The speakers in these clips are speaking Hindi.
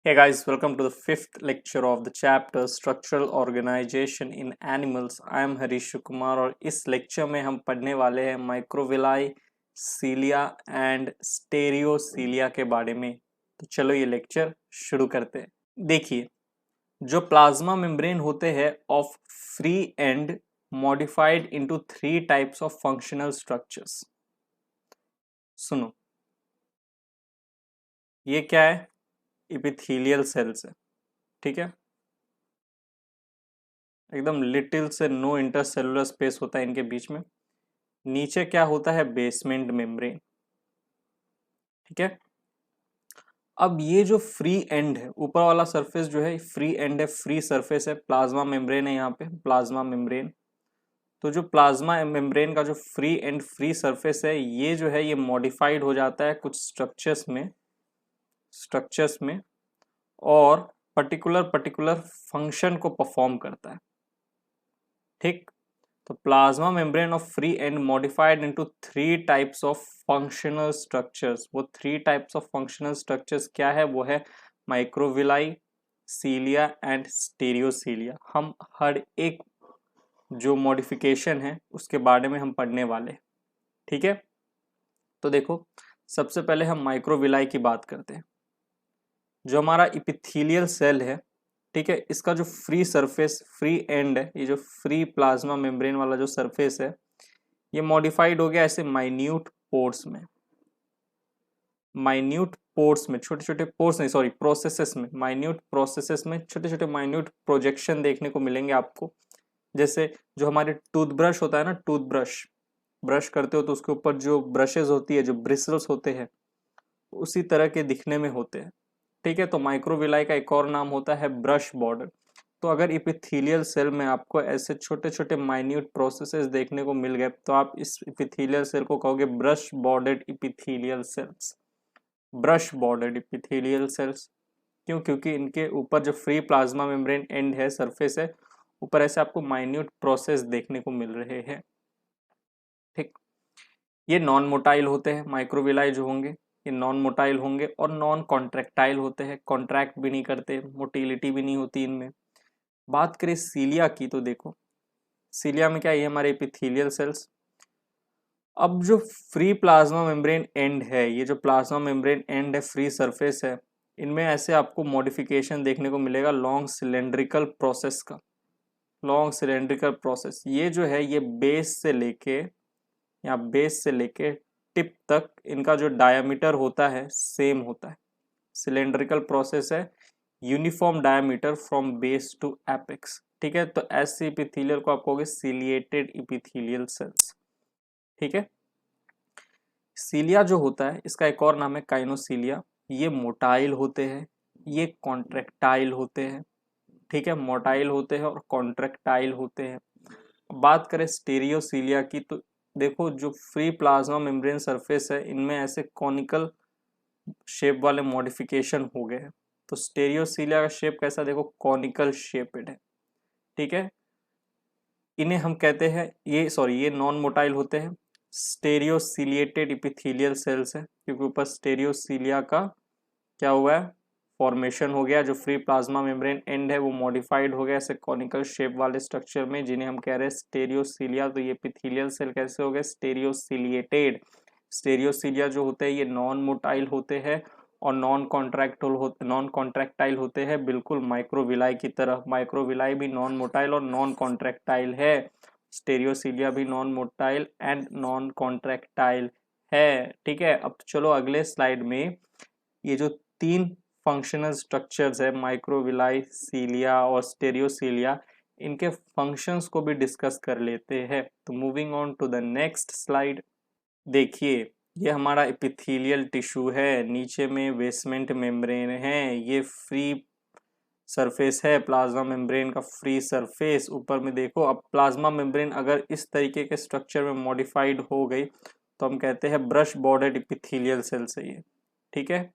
Hey guys, welcome to the fifth lecture of the chapter Structural Organization in Animals. I am Harish Kumar और इस लेक्चर में हम पढ़ने वाले हैं माइक्रोविलाई, सीलिया एंड स्टेरियोसीलिया के बारे में। तो चलो ये लेक्चर शुरू करते हैं। देखिए, जो प्लाज्मा मेम्ब्रेन होते हैं of free and modified into three types of functional structures. सुनो, ये क्या है? इपिथेलियल सेल्स है, ठीक है। एकदम लिटिल से नो इंटरसेलुलर स्पेस होता है इनके बीच में। नीचे क्या होता है? बेसमेंट मेम्ब्रेन, ठीक है। अब ये जो फ्री एंड है, ऊपर वाला सरफेस जो है फ्री एंड है, फ्री सरफेस है, प्लाज्मा मेम्ब्रेन है यहाँ पे, प्लाज्मा मेम्ब्रेन। तो जो प्लाज्मा मेम्ब्रेन का जो फ्री एंड फ्री सरफेस है, ये जो है ये मॉडिफाइड हो जाता है कुछ स्ट्रक्चर्स में और पर्टिकुलर फंक्शन को परफॉर्म करता है, ठीक। तो plasma membrane of free and modified into three types of functional structures. वो three types of functional structures क्या है? वो है माइक्रोविलाई, सीलिया एंड स्टेरियोसीलिया। हम हर एक जो मॉडिफिकेशन है उसके बारे में हम पढ़ने वाले, ठीक है। तो देखो, सबसे पहले हम माइक्रोविलाई की बात करते हैं। जो हमारा इपिथेलियल सेल है, ठीक है, इसका जो फ्री सरफेस, फ्री एंड है, ये जो फ्री प्लाज्मा मेम्ब्रेन वाला जो सरफेस है, ये मॉडिफाइड हो गया ऐसे माइन्यूट पोर्स में। छोटे छोटे पोर्स नहीं, सॉरी, प्रोसेसेस में, माइन्यूट प्रोसेसेस में छोटे छोटे माइन्यूट प्रोजेक्शन देखने को मिलेंगे आपको। जैसे जो हमारे टूथब्रश होता है ना, टूथब्रश ब्रश करते हो तो उसके ऊपर जो ब्रशेज होती है, जो ब्रिसल्स होते हैं, उसी तरह के दिखने में होते हैं, ठीक है। तो माइक्रोविलाई का एक और नाम होता है ब्रश बॉर्डर। तो अगर इपिथेलियल सेल में आपको ऐसे छोटे छोटे माइन्यूट प्रोसेसेस देखने को मिल गए, तो आप इस इपिथेलियल सेल को कहोगे brush bordered epithelial cells. Brush bordered epithelial cells क्यों? क्योंकि इनके ऊपर जो फ्री प्लाज्मा मेम्ब्रेन एंड है, सरफेस है, ऊपर ऐसे आपको माइन्यूट प्रोसेस देखने को मिल रहे हैं, ठीक। ये नॉन मोटाइल होते हैं, माइक्रोविलाई जो होंगे ये नॉन मोटाइल होंगे और नॉन कॉन्ट्रैक्टाइल होते हैं, कॉन्ट्रैक्ट भी नहीं करते, मोटिलिटी भी नहीं होती इनमें। बात करें सीलिया की, तो देखो सीलिया में क्या है? ये हमारे एपिथेलियल सेल्स। अब जो फ्री प्लाज्मा मेम्ब्रेन एंड है, ये जो प्लाज्मा मेम्ब्रेन एंड है, फ्री सरफेस है, इनमें ऐसे आपको मॉडिफिकेशन देखने को मिलेगा लॉन्ग सिलेंड्रिकल प्रोसेस का। लॉन्ग सिलेंड्रिकल प्रोसेस, ये जो है ये बेस से लेके टिप तक इनका जो डायामीटर होता है सेम होता है। सिलेंड्रिकल प्रोसेस है, uniform diameter from base to apex, ठीक है। तो ऐसे इपिथेलियल को आप कहोगे सीलिएटेड इपिथेलियल सेल्स, ठीक है। सीलिया जो होता है, इसका एक और नाम है काइनोसीलिया। ये मोटाइल होते हैं, ये कॉन्ट्रैक्टाइल होते हैं, ठीक है। मोटाइल होते हैं और कॉन्ट्रैक्टाइल होते हैं। बात करें स्टेरियोसीलिया की, तो देखो जो फ्री प्लाज्मा मेम्ब्रेन सरफेस है, इनमें ऐसे कॉनिकल शेप वाले मॉडिफिकेशन हो गए हैं। तो स्टेरियोसीलिया का शेप कैसा? देखो कॉनिकल शेपेड है, ठीक है। इन्हें हम कहते हैं, ये नॉन मोटाइल होते हैं, स्टेरियोसिलिएटेड इपिथेलियल सेल्स है, क्योंकि ऊपर स्टेरियोसीलिया का क्या हुआ है? फॉर्मेशन हो गया। जो फ्री प्लाज्मा मेम्ब्रेन एंड है वो मॉडिफाइड हो गया ऐसे कॉनिकल शेप वाले स्ट्रक्चर में, जिन्हें हम कह रहे हैं स्टेरियोसीलिया। तो ये एपिथेलियल सेल कैसे हो गए? स्टेरियोसिलिएटेड। स्टेरियोसीलिया जो होते हैं ये नॉन मोटाइल होते हैं और नॉन कॉन्ट्रैक्टाइल होते हैं, बिल्कुल माइक्रोविलाई की तरह। माइक्रोविलाई भी नॉन मोटाइल और नॉन कॉन्ट्रैक्टाइल है, स्टेरियोसीलिया भी non motile and non contractile है, ठीक है। अब चलो अगले स्लाइड में ये जो तीन फंक्शनल स्ट्रक्चर्स है, माइक्रोविलाई, सीलिया और स्टेरियोसीलिया, इनके फंक्शंस को भी डिस्कस कर लेते हैं। तो moving on to the next slide. देखिए, ये हमारा एपिथेलियल टिश्यू है, नीचे में बेसमेंट मेम्ब्रेन है, ये फ्री सरफेस है प्लाज्मा मेम्ब्रेन का, फ्री सरफेस। ऊपर में देखो, अब प्लाज्मा मेम्ब्रेन अगर इस तरीके के स्ट्रक्चर में मॉडिफाइड हो गई तो हम कहते हैं ब्रश बॉर्डर्ड एपिथेलियल सेल से ये, ठीक है।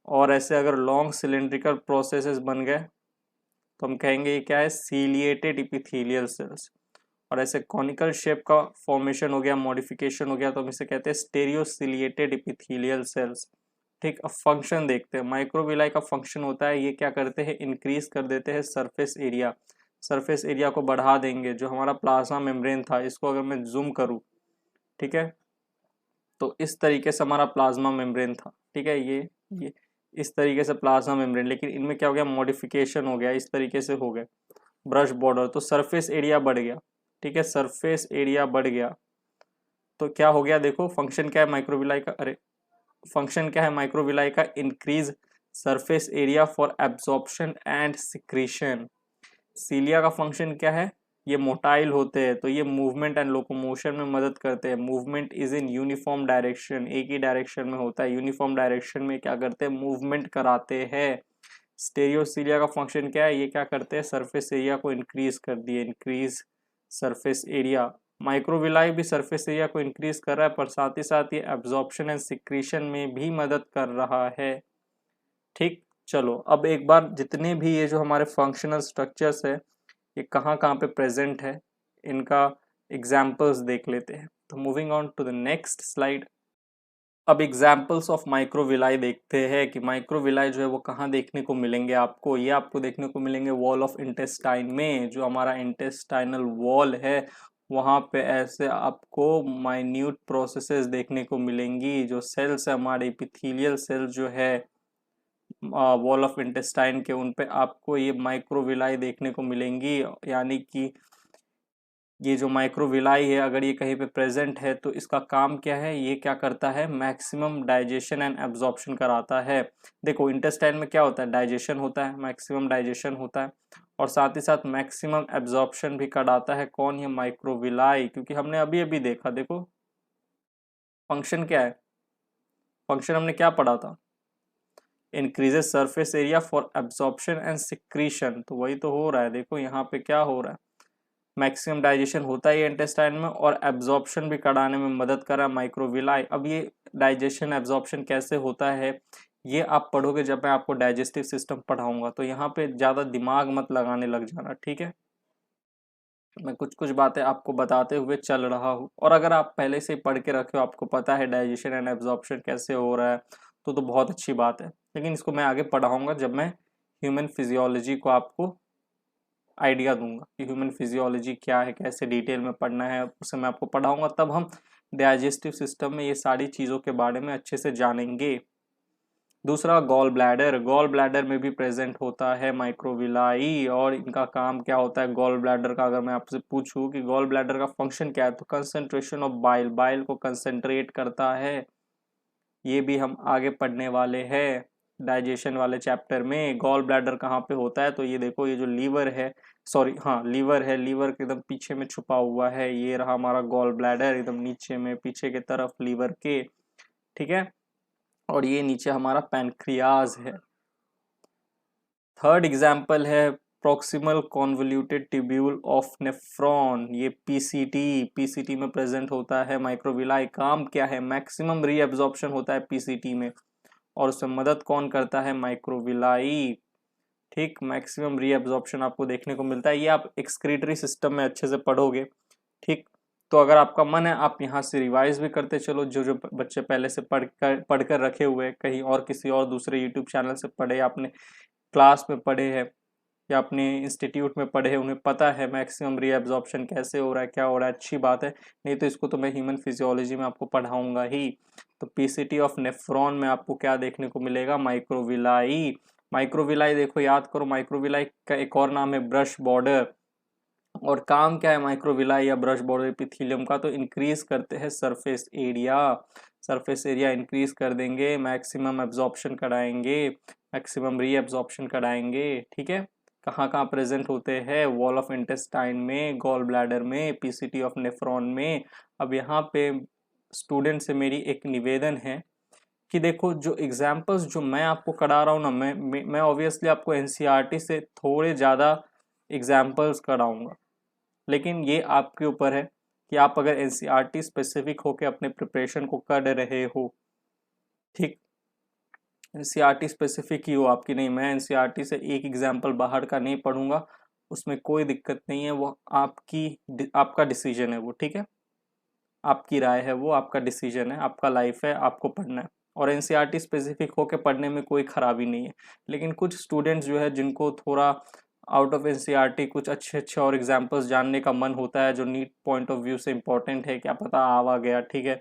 और ऐसे अगर लॉन्ग सिलेंड्रिकल प्रोसेसेस बन गए तो हम कहेंगे ये क्या है? Ciliated epithelial cells. और ऐसे कॉनिकल शेप का फॉर्मेशन हो गया, मॉडिफिकेशन हो गया, तो हम इसे कहते हैं स्टेरियोसिलिएटेड इपिथेलियल सेल्स, ठीक, अब फंक्शन देखते हैं। माइक्रोविलाई का फंक्शन होता है, ये क्या करते हैं, इंक्रीज कर देते हैं सरफेस एरिया। सरफेस एरिया को बढ़ा देंगे। जो हमारा प्लाज्मा मेम्ब्रेन था, इसको अगर मैं जूम करूँ, ठीक है, तो इस तरीके से हमारा प्लाज्मा मेम्ब्रेन था, ठीक है, ये इस तरीके से प्लाज्मा मेम्ब्रेन, लेकिन इनमें क्या हो गया, मॉडिफिकेशन हो गया, इस तरीके से हो गया ब्रश बॉर्डर, तो सरफेस एरिया बढ़ गया, ठीक है, सरफेस एरिया बढ़ गया। तो क्या हो गया, देखो फंक्शन क्या है माइक्रोविलाई का, अरे फंक्शन क्या है माइक्रोविलाई का, increase surface area for absorption and secretion. Cilia का फंक्शन क्या है, ये मोटाइल होते हैं तो ये मूवमेंट एंड लोकोमोशन में मदद करते हैं। Movement is in uniform direction, एक ही डायरेक्शन में होता है, यूनिफॉर्म डायरेक्शन में क्या करते हैं, मूवमेंट कराते हैं। स्टेरियोसीलिया का फंक्शन क्या है, ये क्या करते हैं, सरफेस एरिया को इंक्रीज कर दिए, इंक्रीज सरफेस एरिया। माइक्रोविलाई भी सरफेस एरिया को इंक्रीज कर रहा है, पर साथ ही साथ ये एब्जॉर्प्शन एंड सिक्रीशन में भी मदद कर रहा है। ठीक, चलो अब एक बार जितने भी ये जो हमारे फंक्शनल स्ट्रक्चर्स है, ये कहाँ कहाँ पे प्रेजेंट है, इनका एग्जाम्पल्स देख लेते हैं। तो moving on to the next slide. अब एग्जाम्पल्स ऑफ माइक्रोविलाई देखते हैं कि माइक्रोविलाई जो है वो कहाँ देखने को मिलेंगे आपको। ये आपको देखने को मिलेंगे वॉल ऑफ इंटेस्टाइन में, जो हमारा इंटेस्टाइनल वॉल है वहाँ पे ऐसे आपको माइन्यूट प्रोसेसेस देखने को मिलेंगी। जो सेल्स है हमारे एपिथेलियल सेल्स जो है वॉल ऑफ इंटेस्टाइन के, उन पे आपको ये माइक्रोविलाई देखने को मिलेंगी। यानी कि ये जो माइक्रोविलाई है अगर ये कहीं पे प्रेजेंट है तो इसका काम क्या है, ये क्या करता है, मैक्सिमम डाइजेशन एंड एब्जॉर्प्शन कराता है। देखो इंटेस्टाइन में क्या होता है, डाइजेशन होता है, मैक्सिमम डाइजेशन होता है, और साथ ही साथ मैक्सिमम एब्जॉर्प्शन भी कराता है। कौन, ये माइक्रोविलाई, क्योंकि हमने अभी अभी देखा, देखो फंक्शन क्या है, फंक्शन हमने क्या पढ़ा था, increases surface area for absorption and secretion, तो वही तो हो रहा है। देखो यहाँ पे क्या हो रहा है, मैक्सिमम डाइजेशन होता है इंटेस्टाइन में और एब्जॉर्प्शन भी कराने में मदद कर रहा है माइक्रोविलाई। अब ये डाइजेशन एब्जॉर्प्शन कैसे होता है, ये आप पढ़ोगे जब मैं आपको डाइजेस्टिव सिस्टम पढ़ाऊंगा, तो यहाँ पे ज़्यादा दिमाग मत लगाने लग जाना, ठीक है। मैं कुछ कुछ बातें आपको बताते हुए चल रहा हूँ, और अगर आप पहले से ही पढ़ के रखे हो, आपको पता है डाइजेशन एंड एब्जॉर्प्शन कैसे हो रहा है, तो बहुत अच्छी बात है। लेकिन इसको मैं आगे पढ़ाऊंगा जब मैं ह्यूमन फिजियोलॉजी को आपको आइडिया दूंगा कि ह्यूमन फिजियोलॉजी क्या है, कैसे डिटेल में पढ़ना है, उसे मैं आपको पढ़ाऊंगा, तब हम डाइजेस्टिव सिस्टम में ये सारी चीज़ों के बारे में अच्छे से जानेंगे। दूसरा गॉल ब्लैडर, गॉल ब्लैडर में भी प्रेजेंट होता है माइक्रोविलाई, और इनका काम क्या होता है गॉल ब्लैडर का, अगर मैं आपसे पूछूं कि गॉल ब्लैडर का फंक्शन क्या है, तो कंसंट्रेशन ऑफ बाइल, बाइल को कंसंट्रेट करता है। ये भी हम आगे पढ़ने वाले हैं डाइजेशन वाले चैप्टर में। गॉल ब्लैडर कहाँ पे होता है, तो ये देखो, ये जो लीवर है, सॉरी हाँ लीवर है, लीवर के एकदम पीछे में छुपा हुआ है, ये रहा हमारा गॉल ब्लैडर, एकदम नीचे में पीछे के तरफ लीवर के, ठीक है, और ये नीचे हमारा पैनक्रियाज है। थर्ड एग्जाम्पल है proximal convoluted tubule of nephron, ये पीसीटी, पीसीटी में प्रेजेंट होता है माइक्रोविलाई। काम क्या है, मैक्सिमम रीअब्जॉर्प्शन होता है पीसीटी में, और उसमें मदद कौन करता है, माइक्रोविलाई। ठीक, मैक्सिमम रीअब्जॉर्प्शन आपको देखने को मिलता है, ये आप एक्सक्रीटरी सिस्टम में अच्छे से पढ़ोगे। ठीक, तो अगर आपका मन है आप यहाँ से रिवाइज भी करते चलो, जो जो बच्चे पहले से पढ़कर रखे हुए, कहीं और किसी और दूसरे यूट्यूब चैनल से पढ़े, आपने क्लास में पढ़े हैं या अपने इंस्टीट्यूट में पढ़े हैं, उन्हें पता है मैक्सिमम रीअब्जॉर्प्शन कैसे हो रहा है, क्या हो रहा है, अच्छी बात है। नहीं तो इसको तो मैं ह्यूमन फिजियोलॉजी में आपको पढ़ाऊंगा ही। तो पीसीटी ऑफ नेफ्रॉन में आपको क्या देखने को मिलेगा, माइक्रोविलाई। माइक्रोविलाई देखो याद करो, माइक्रोविलाई का एक और नाम है ब्रश बॉर्डर। और काम क्या है माइक्रोविलाई या ब्रश बॉर्डर एपिथेलियम का, तो इंक्रीज करते हैं surface area. Surface area increase कर देंगे, मैक्सिमम एब्जॉर्प्शन कराएंगे, मैक्सिमम रीअब्जॉर्प्शन कराएंगे, ठीक है। कहाँ कहाँ प्रेजेंट होते हैं, वॉल ऑफ इंटेस्टाइन में, गॉल ब्लैडर में, पीसीटी ऑफ नेफ्रॉन में। अब यहाँ पे स्टूडेंट से मेरी एक निवेदन है कि देखो जो एग्जाम्पल्स जो मैं आपको करा रहा हूँ ना, मैं ऑब्वियसली आपको एनसीईआरटी से थोड़े ज़्यादा एग्जाम्पल्स कराऊंगा, लेकिन ये आपके ऊपर है कि आप अगर एनसीईआरटी स्पेसिफिक होकर अपने प्रिपरेशन को कर रहे हो, ठीक, एनसीईआरटी स्पेसिफिक ही हो आपकी, नहीं मैं एनसीईआरटी से एक एग्जाम्पल बाहर का नहीं पढ़ूंगा, उसमें कोई दिक्कत नहीं है, वो आपका डिसीजन है वो, ठीक है, आपकी राय है वो, आपका डिसीजन है, आपका लाइफ है, आपको पढ़ना है। और एनसीईआरटी स्पेसिफिक होकर पढ़ने में कोई खराबी नहीं है। लेकिन कुछ स्टूडेंट्स जो है जिनको थोड़ा आउट ऑफ एनसीईआरटी कुछ अच्छे अच्छे और एग्जांपल्स जानने का मन होता है जो नीट पॉइंट ऑफ व्यू से इंपॉर्टेंट है, क्या पता आ गया, ठीक है,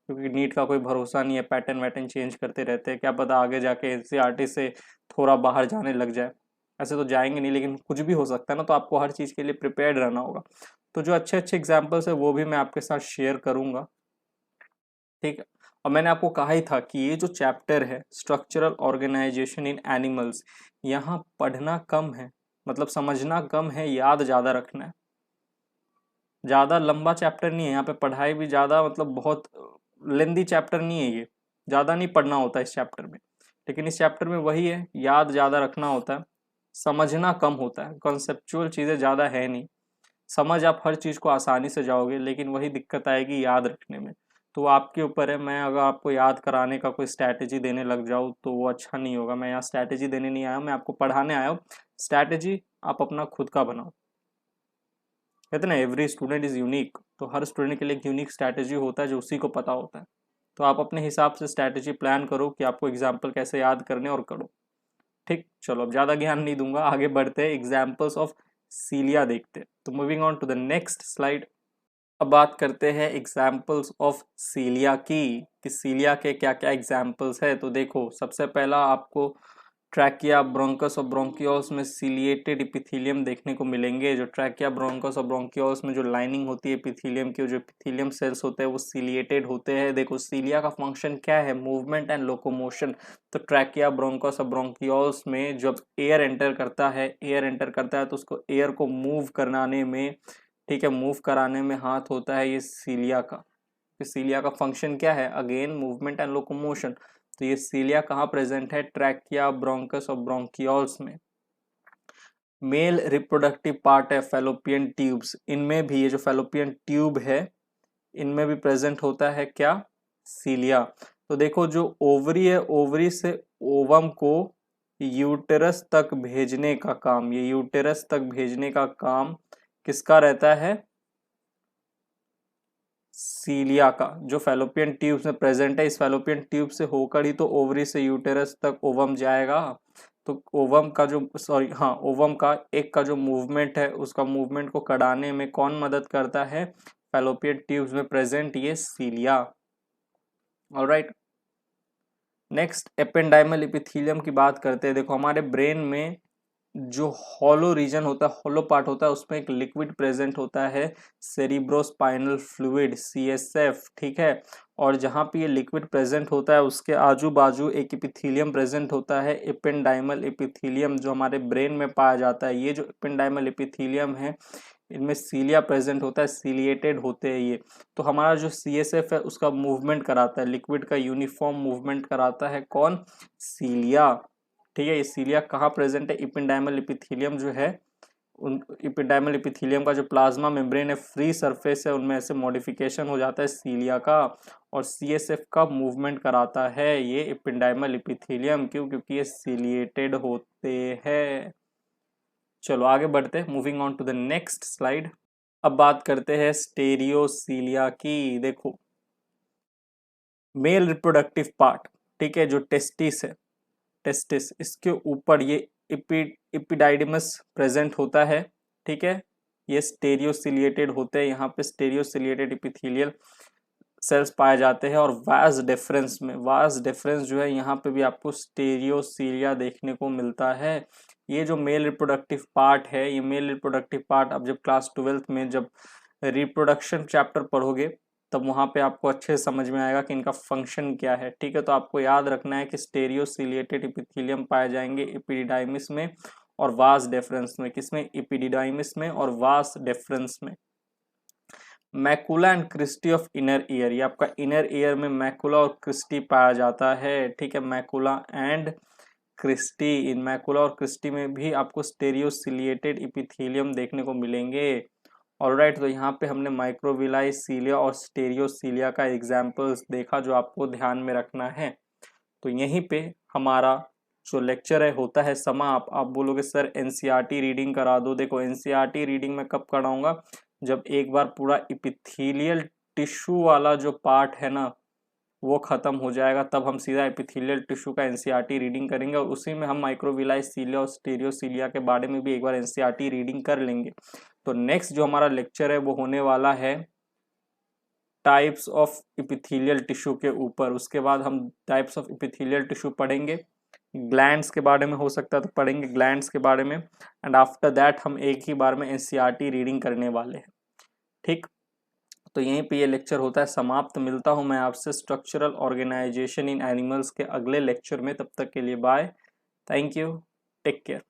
क्योंकि नीट का कोई भरोसा नहीं है, पैटर्न वैटर्न चेंज करते रहते हैं, क्या पता आगे जाके एनसीईआरटी से थोड़ा बाहर जाने लग जाए। ऐसे तो जाएंगे नहीं, लेकिन कुछ भी हो सकता है ना, तो आपको हर चीज़ के लिए प्रिपेयर्ड रहना होगा। तो जो अच्छे अच्छे एग्जाम्पल्स है वो भी मैं आपके साथ शेयर करूंगा, ठीक है। और मैंने आपको कहा ही था कि ये जो चैप्टर है स्ट्रक्चरल ऑर्गेनाइजेशन इन एनिमल्स, यहाँ पढ़ना कम है, मतलब समझना कम है, याद ज़्यादा रखना है। ज़्यादा लंबा चैप्टर नहीं है, यहाँ पे पढ़ाई भी ज़्यादा मतलब बहुत लेंदी चैप्टर नहीं है, ये ज़्यादा नहीं पढ़ना होता इस चैप्टर में। लेकिन इस चैप्टर में वही है, याद ज़्यादा रखना होता है, समझना कम होता है, कॉन्सेप्चुअल चीज़ें ज़्यादा है नहीं। समझ आप हर चीज़ को आसानी से जाओगे, लेकिन वही दिक्कत आएगी याद रखने में। तो वो आपके ऊपर है। मैं अगर आपको याद कराने का कोई स्ट्रैटेजी देने लग जाऊँ तो वो अच्छा नहीं होगा। मैं यहाँ स्ट्रैटेजी देने नहीं आया हूँ, मैं आपको पढ़ाने आया हूँ। स्ट्रैटेजी आप अपना खुद का बनाओ। कहते ना एवरी स्टूडेंट इज़ यूनिक, तो हर स्टूडेंट के लिए एक यूनिक स्ट्रैटेजी होता है जो उसी को पता होता है। तो आप अपने हिसाब से स्ट्रैटेजी प्लान करो कि आपको एग्जाम्पल कैसे याद करने और करो। ठीक, चलो अब ज़्यादा ज्ञान नहीं दूंगा, आगे बढ़ते हैं, एग्जाम्पल्स ऑफ सीलिया देखते हैं। तो moving on to the next slide. अब बात करते हैं एग्जाम्पल्स ऑफ सीलिया की, कि सीलिया के क्या क्या एग्जाम्पल्स है। तो देखो, सबसे पहला आपको ट्रैकिया, ब्रोंकस और ब्रोंकियोल्स में सीलिएटेड एपिथेलियम देखने को मिलेंगे। जो ट्रैकिया, ब्रोंकस और ब्रोंकियोल्स में जो लाइनिंग होती है एपिथेलियम की, जो एपिथेलियम सेल्स होते हैं वो सीलिएटेड होते हैं। देखो सीलिया का फंक्शन क्या है, मूवमेंट एंड लोकोमोशन। तो ट्रैकिया, ब्रोंकस और ब्रोंकियोल्स में जब एयर एंटर करता है तो उसको एयर को मूव कराने में, ठीक है, मूव कराने में हाथ होता है ये सीलिया का। सीलिया का फंक्शन क्या है, अगेन मूवमेंट एंड लोकोमोशन। तो ये सीलिया कहाँ प्रेजेंट है, ट्रैकिया, ब्रोंकस और ब्रोंकियोल्स में। मेल रिप्रोडक्टिव पार्ट है फैलोपियन ट्यूब्स, इनमें भी ये जो फैलोपियन ट्यूब है इनमें भी प्रेजेंट होता है क्या, सीलिया। तो देखो जो ओवरी है, ओवरी से ओवम को यूटेरस तक भेजने का काम, ये यूटेरस तक भेजने का काम किसका रहता है, सीलिया का। जो फैलोपियन ट्यूब्स में प्रेजेंट है, इस फैलोपियन ट्यूब से होकर ही तो ओवरी से यूटेरस तक ओवम जाएगा। तो ओवम का जो, सॉरी हाँ, ओवम का एक का जो मूवमेंट है उसका मूवमेंट को कराने में कौन मदद करता है, फैलोपियन ट्यूब्स में प्रेजेंट ये सीलिया। ऑलराइट, नेक्स्ट एपेंडाइमल एपिथेलियम की बात करते हैं। देखो हमारे ब्रेन में जो हॉलो रीजन होता है, हॉलो पार्ट होता है, उसमें एक लिक्विड प्रेजेंट होता है, सेरिब्रोस्पाइनल फ्लूइड, CSF, ठीक है। और जहाँ पे ये लिक्विड प्रेजेंट होता है उसके आजू बाजू एक एपिथेलियम प्रेजेंट होता है, एपेंडाइमल एपिथेलियम, जो हमारे ब्रेन में पाया जाता है। ये जो एपेंडाइमल एपिथेलियम है इनमें सीलिया प्रेजेंट होता है, सीलिएटेड होते हैं ये। तो हमारा जो CSF है उसका मूवमेंट कराता है, लिक्विड का यूनिफॉर्म मूवमेंट कराता है कौन, सीलिया, ठीक है। ये सीलिया कहाँ प्रेजेंट है, एपिंडाइमल एपिथेलियम जो है, उन एपिडाइमल एपिथेलियम का जो प्लाज्मा मेम्ब्रेन है, फ्री सरफेस है, उनमें ऐसे मॉडिफिकेशन हो जाता है सीलिया का, और CSF का मूवमेंट कराता है ये एपिडाइमल एपिथेलियम। क्यों, क्योंकि ये सीलिएटेड होते हैं। चलो आगे बढ़ते हैं, moving on to the next slide. अब बात करते हैं स्टेरियोसीलिया की। देखो मेल रिप्रोडक्टिव पार्ट, ठीक है, जो टेस्टिस है, टेस्टिस, इसके ऊपर ये एपिडाइडिमस प्रेजेंट होता है, ठीक है। ये स्टेरियोसिलिएटेड होते हैं, यहाँ पे स्टेरियोसिलिएटेड एपिथेलियल सेल्स पाए जाते हैं। और वास डिफरेंस में, वास डिफरेंस जो है यहाँ पे भी आपको स्टेरियोसीलिया देखने को मिलता है। ये जो मेल रिप्रोडक्टिव पार्ट है, ये मेल रिप्रोडक्टिव पार्ट अब जब क्लास 12th में जब रिप्रोडक्शन चैप्टर पढ़ोगे तब वहाँ पे आपको अच्छे से समझ में आएगा कि इनका फंक्शन क्या है, ठीक है। तो आपको याद रखना है कि स्टेरियोसिलिएटेड एपिथेलियम पाए जाएंगे एपिडिडाइमिस में और वास डिफरेंस में। किसमें, एपिडिडाइमिस में और वास डिफरेंस में। Macula and cristae of inner ear, ये आपका इनर ईयर में मैकुला और क्रिस्टी पाया जाता है, ठीक है। मैकुला एंड क्रिस्टी, इन मैकुला और क्रिस्टी में भी आपको स्टेरियोसिलिएटेड एपिथेलियम देखने को मिलेंगे। ऑलराइट, तो यहाँ पे हमने माइक्रोविलाई, सीलिया और स्टेरियोसीलिया का एग्जाम्पल्स देखा जो आपको ध्यान में रखना है। तो यहीं पे हमारा जो लेक्चर है होता है समाप्त। आप बोलोगे सर एनसीईआरटी रीडिंग करा दो। देखो एनसीईआरटी रीडिंग मैं कब कराऊंगा, जब एक बार पूरा इपिथेलियल टिश्यू वाला जो पार्ट है ना, वो ख़त्म हो जाएगा तब हम सीधा एपिथेलियल टिश्यू का एनसीईआरटी रीडिंग करेंगे, और उसी में हम माइक्रोविलाई सीलिया और स्टीरियोसीलिया के बारे में भी एक बार एनसीईआरटी रीडिंग कर लेंगे। तो नेक्स्ट जो हमारा लेक्चर है वो होने वाला है टाइप्स ऑफ एपिथेलियल टिश्यू के ऊपर। उसके बाद हम टाइप्स ऑफ एपिथेलियल टिश्यू पढ़ेंगे, ग्लैंड्स के बारे में हो सकता है तो पढ़ेंगे ग्लैंड्स के बारे में, एंड आफ्टर दैट हम एक ही बार में एनसीईआरटी रीडिंग करने वाले हैं। ठीक, तो यहीं पे ये लेक्चर होता है समाप्त। मिलता हूं मैं आपसे स्ट्रक्चरल ऑर्गेनाइजेशन इन एनिमल्स के अगले लेक्चर में। तब तक के लिए bye, thank you, take care.